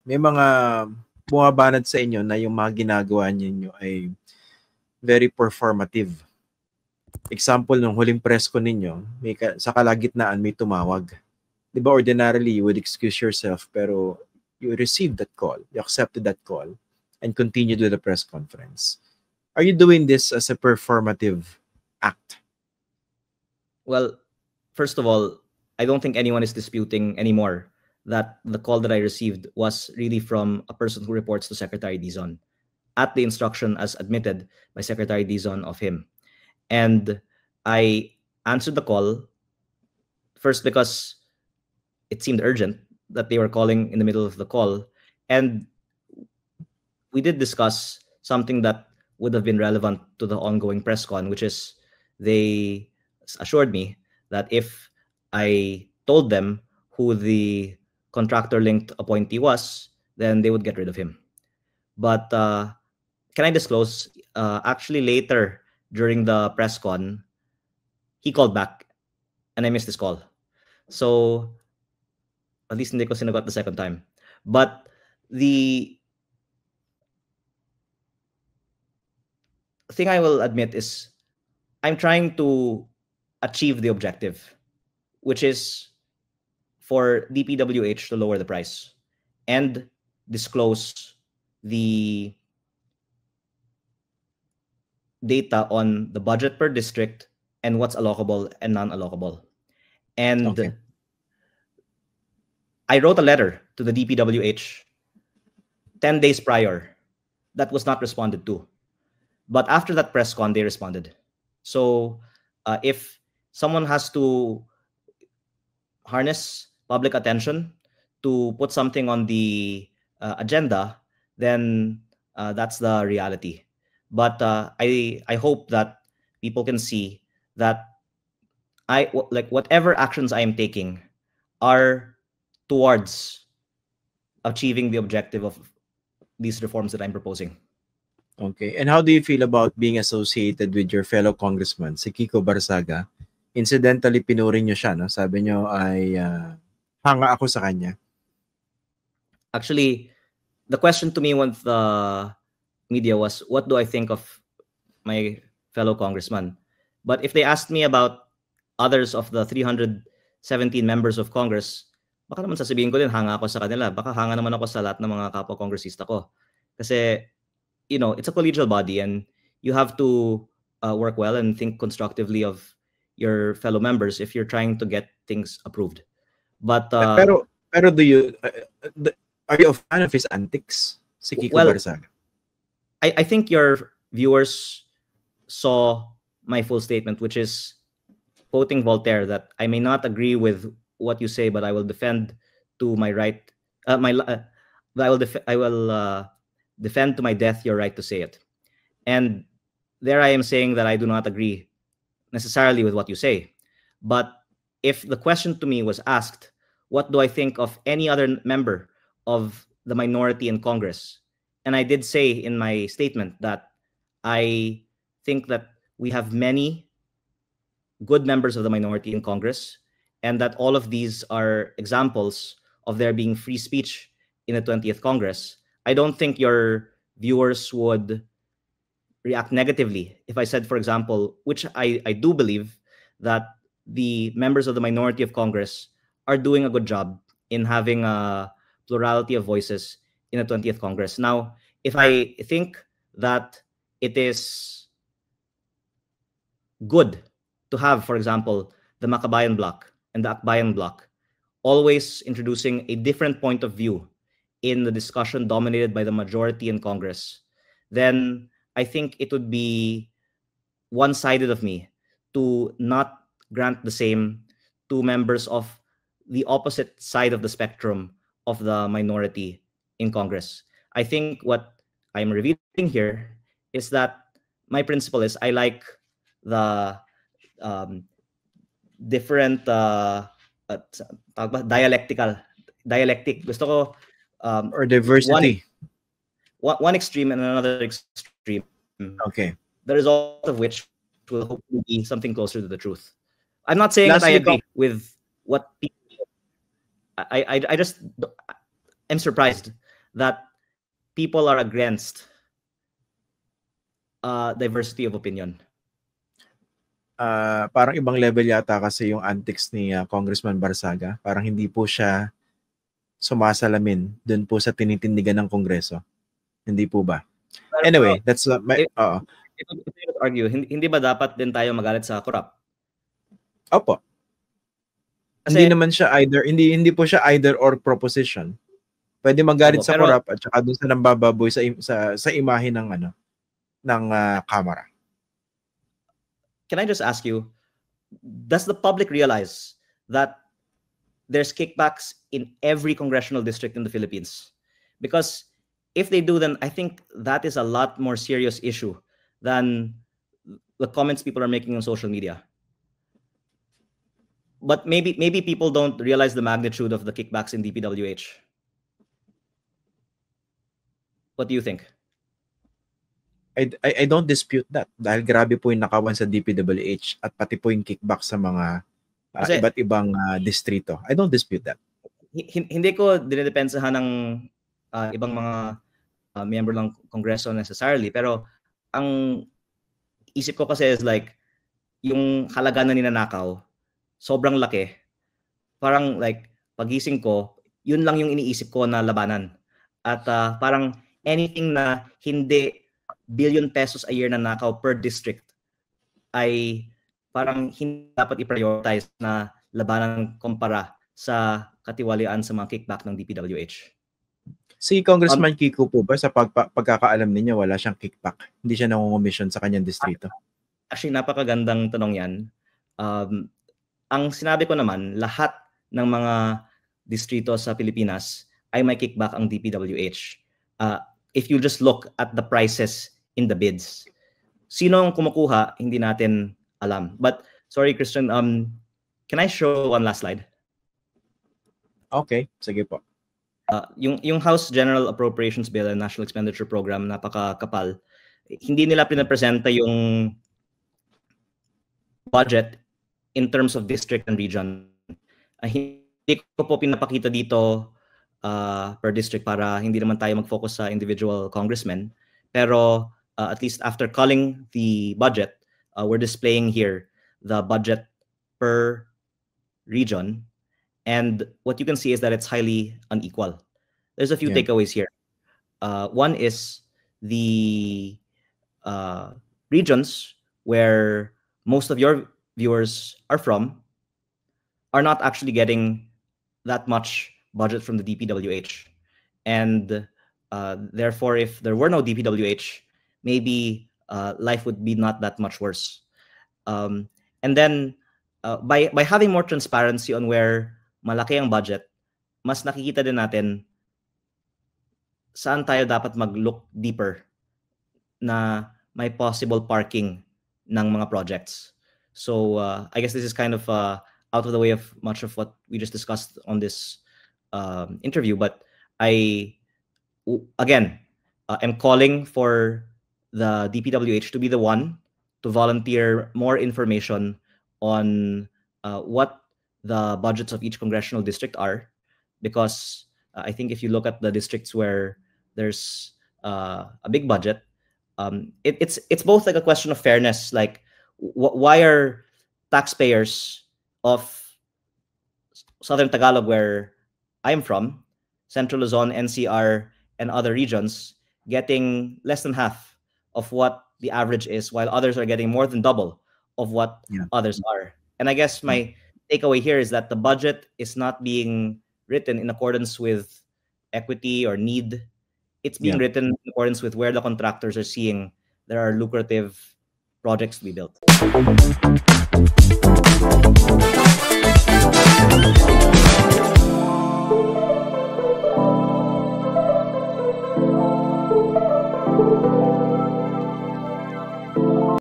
may mga bumabanat sa inyo na yung mga ginagawa ninyo ay very performative. Example, nung huling press ko ninyo, sa kalagitnaan may tumawag. Di ba ordinarily, you would excuse yourself, pero you received that call, you accepted that call, and continued with the press conference. Are you doing this as a performative act? Well, first of all, I don't think anyone is disputing anymore that the call that I received was really from a person who reports to Secretary Dizon at the instruction as admitted by Secretary Dizon of him. And I answered the call first because it seemed urgent that they were calling in the middle of the call. And we did discuss something that would have been relevant to the ongoing press con, which is they assured me that if I told them who the contractor-linked appointee was, then they would get rid of him. But can I disclose, actually later during the press con, he called back and I missed his call. So at least hindi ko sinagot the second time. But the thing I will admit is I'm trying to achieve the objective, which is for DPWH to lower the price and disclose the data on the budget per district and what's allocable and non-allocable. And Okay. I wrote a letter to the DPWH 10 days prior that was not responded to. But after that press con, they responded. So if someone has to harness public attention to put something on the agenda, then that's the reality. But I hope that people can see that whatever actions I am taking are towards achieving the objective of these reforms that I'm proposing. Okay. And how do you feel about being associated with your fellow congressman, si Kiko Barsaga? Incidentally, pinuri niyo siya, no? Sabi niyo ay hanga ako sa kanya. Actually, the question to me with the media was, what do I think of my fellow congressman? But if they asked me about others of the 317 members of Congress, baka naman sasabihin ko din, hanga ako sa kanila. Baka hanga naman ako sa lahat ng mga kapwa-kongresista ko. Kasi, you know, it's a collegial body and you have to work well and think constructively of your fellow members if you're trying to get things approved. But pero do you are you a fan of his antics, si Kiko Barsaga? I think your viewers saw my full statement, which is quoting Voltaire, that I may not agree with what you say, but I will defend to my right. I will defend to my death your right to say it. And there I am saying that I do not agree necessarily with what you say. But if the question to me was asked, what do I think of any other member of the minority in Congress? And I did say in my statement that I think that we have many good members of the minority in Congress, and that all of these are examples of there being free speech in the 20th Congress. I don't think your viewers would react negatively if I said, for example, which I do believe, that the members of the minority of Congress are doing a good job in having a plurality of voices in the 20th Congress. Now, if I think that it is good to have, for example, the Makabayan Bloc and the Akbayan Bloc always introducing a different point of view in the discussion dominated by the majority in Congress, then I think it would be one-sided of me to not grant the same to members of the opposite side of the spectrum of the minority in Congress. I think what I'm revealing here is that my principle is I like the different dialectic. Gusto ko or diversity. One extreme and another extreme. Okay. The result of which will hopefully be something closer to the truth. I'm not saying that I agree with what people. I just am surprised that people are against diversity of opinion? Parang ibang level yata kasi yung antics ni Congressman Barsaga. Parang hindi po siya sumasalamin dun po sa tinitindigan ng Kongreso. Hindi po ba? Anyway, that's my... If I would argue, hindi ba dapat din tayo magalit sa corrupt? Opo. Kasi, hindi naman siya either, hindi po siya either or proposition. Pwede magalit sa corrupt at saka dun sa nambababoy sa imahe ng ng Kamara. Can I just ask you, does the public realize that there's kickbacks in every congressional district in the Philippines? Because if they do, then I think that is a lot more serious issue than the comments people are making on social media. But maybe people don't realize the magnitude of the kickbacks in DPWH. What do you think? I don't dispute that. Dahil grabe po yung nakawan sa DPWH at pati po yung kickback sa mga iba't ibang distrito. I don't dispute that. Hindi ko dinidepensahan ng ibang mga miyembro ng Kongreso necessarily, pero ang isip ko kasi is like, yung halaga na ninanakaw, sobrang laki. Parang like, pagising ko, yun lang yung iniisip ko na labanan. At parang anything na hindi billion pesos a year na nakaw per district ay parang hindi dapat i-prioritize na labanan kumpara sa katiwalian sa mga kickback ng DPWH. Si Congressman Kiko po ba, sa pagkakaalam ninyo, wala siyang kickback? Hindi siya nangungumisyon sa kanyang distrito? Actually, napakagandang tanong yan. Ang sinabi ko naman, lahat ng mga distrito sa Pilipinas ay may kickback ang DPWH. If you just look at the prices in the bids. Sino ang kumukuha, hindi natin alam. But, sorry Christian, can I show one last slide? Okay, sige po. Yung House General Appropriations Bill and National Expenditure Program, napakakapal. Hindi nila pinapresenta yung budget in terms of district and region. Hindi ko po pinapakita dito per district para hindi naman tayo mag-focus sa individual congressmen. Pero at least after culling the budget, we're displaying here the budget per region. And what you can see is that it's highly unequal. There's a few takeaways here. One is the regions where most of your viewers are from are not actually getting that much budget from the DPWH. And therefore, if there were no DPWH, maybe life would be not that much worse. And then by having more transparency on where malaki ang budget, mas nakikita din natin saan tayo dapat mag-look deeper na may possible parking ng mga projects. So I guess this is kind of out of the way of much of what we just discussed on this interview. But I, again, am calling for the DPWH to be the one to volunteer more information on what the budgets of each congressional district are, because I think if you look at the districts where there's a big budget, it's both like a question of fairness, like why are taxpayers of Southern Tagalog, where I'm from, Central Luzon, NCR, and other regions, getting less than half of what the average is, while others are getting more than double of what others are. And I guess my takeaway here is that the budget is not being written in accordance with equity or need. It's being written in accordance with where the contractors are seeing there are lucrative projects to be built.